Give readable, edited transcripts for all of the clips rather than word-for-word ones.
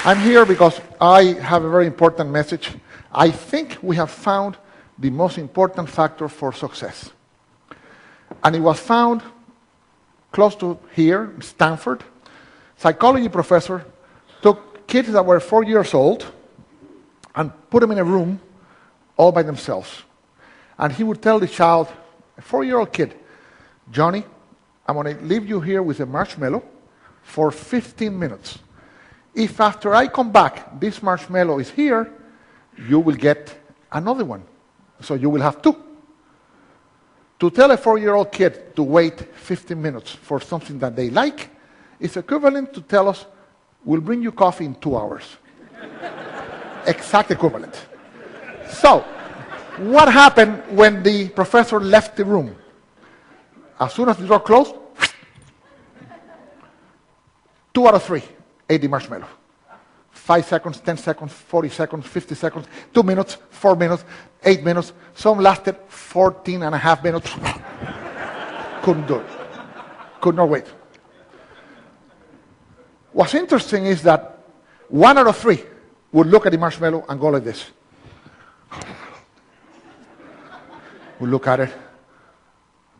I'm here because I have a very important message. I think we have found the most important factor for success. And it was found close to here, Stanford. Psychology professor took kids that were 4 years old and put them in a room all by themselves. And he would tell the child, a 4-year-old kid, Johnny, I'm going to leave you here with a marshmallow for 15 minutes. If after I come back, this marshmallow is here, you will get another one. So you will have 2. To tell a 4-year-old kid to wait 15 minutes for something that they like is equivalent to tell us, we'll bring you coffee in 2 hours. Exact equivalent. So, what happened when the professor left the room? As soon as the door closed, 2 out of 3 ate the marshmallow. 5 seconds, 10 seconds, 40 seconds, 50 seconds, 2 minutes, 4 minutes, 8 minutes. Some lasted 14 and a half minutes. Couldn't do it. Could not wait. What's interesting is that 1 out of 3 would look at the marshmallow and go like this. Would look at it,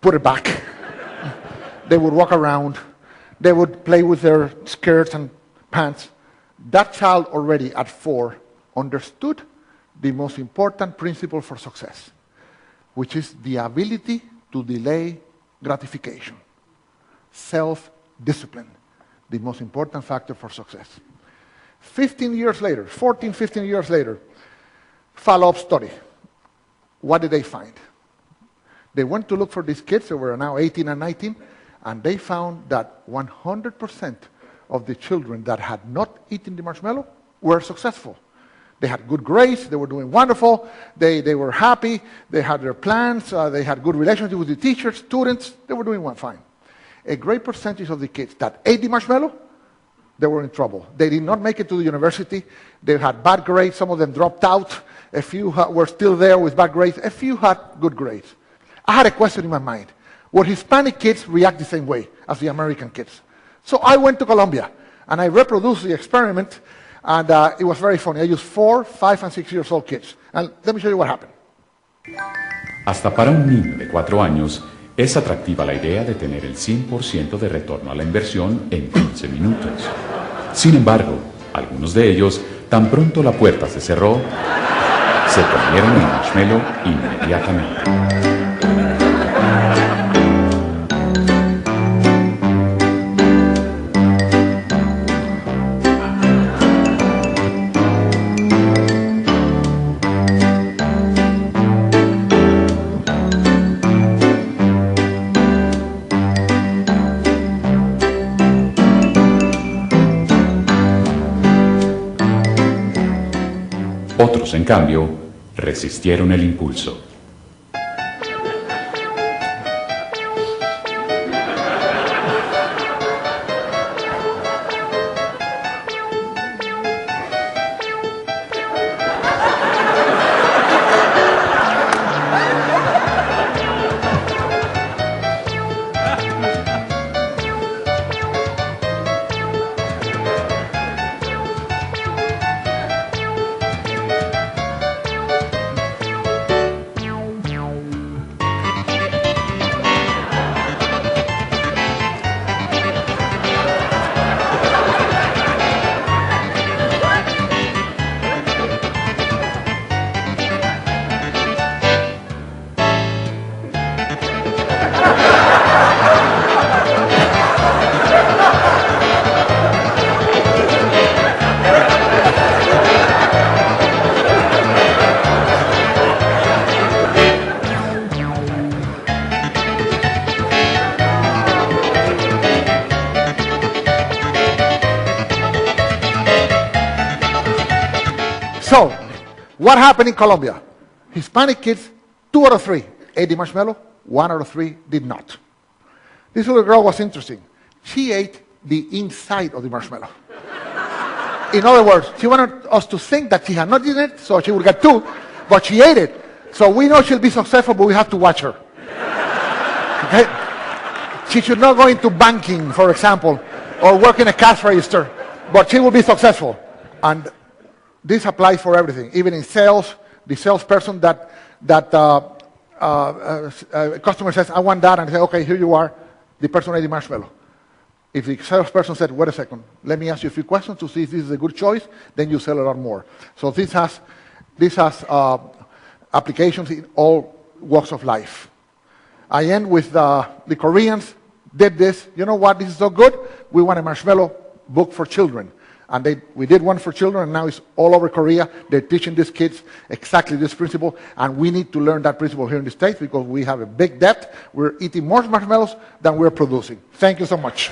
put it back. They would walk around. They would play with their skirts and pants. That child already at 4 understood the most important principle for success, which is the ability to delay gratification. Self-discipline, the most important factor for success. 15 years later, 14, 15 years later, follow-up study. What did they find? They went to look for these kids that were now 18 and 19, and they found that 100% of the children that had not eaten the marshmallow were successful. They had good grades, they were doing wonderful, they were happy, they had their plans, they had good relationships with the teachers, students, they were doing fine. A great percentage of the kids that ate the marshmallow, they were in trouble. They did not make it to the university, they had bad grades, some of them dropped out, a few were still there with bad grades, a few had good grades. I had a question in my mind. Would Hispanic kids react the same way as the American kids? So I went to Colombia, and I reproduced the experiment, and it was very funny. I used 4, 5, and 6 years old kids. And let me show you what happened. Hasta para un niño de 4 años, es atractiva la idea de tener el 100% de retorno a la inversión en 15 minutos. Sin embargo, algunos de ellos, tan pronto la puerta se cerró, se comieron el marshmallow inmediatamente. Otros, en cambio, resistieron el impulso. So, what happened in Colombia? Hispanic kids, 2 out of 3 ate the marshmallow, 1 out of 3 did not. This little girl was interesting. She ate the inside of the marshmallow. In other words, she wanted us to think that she had not eaten it, so she would get 2, but she ate it. So we know she'll be successful, but we have to watch her. Okay? She should not go into banking, for example, or work in a cash register, but she will be successful. And this applies for everything, even in sales. The salesperson that customer says, I want that, and say, okay, here you are, the person ate the marshmallow. If the salesperson said, wait a second, let me ask you a few questions to see if this is a good choice, then you sell a lot more. So this has applications in all walks of life. I end with the Koreans did this. You know what? This is so good. We want a marshmallow book for children. And we did one for children, and now it's all over Korea. They're teaching these kids exactly this principle, and we need to learn that principle here in the States because we have a big debt. We're eating more marshmallows than we're producing. Thank you so much.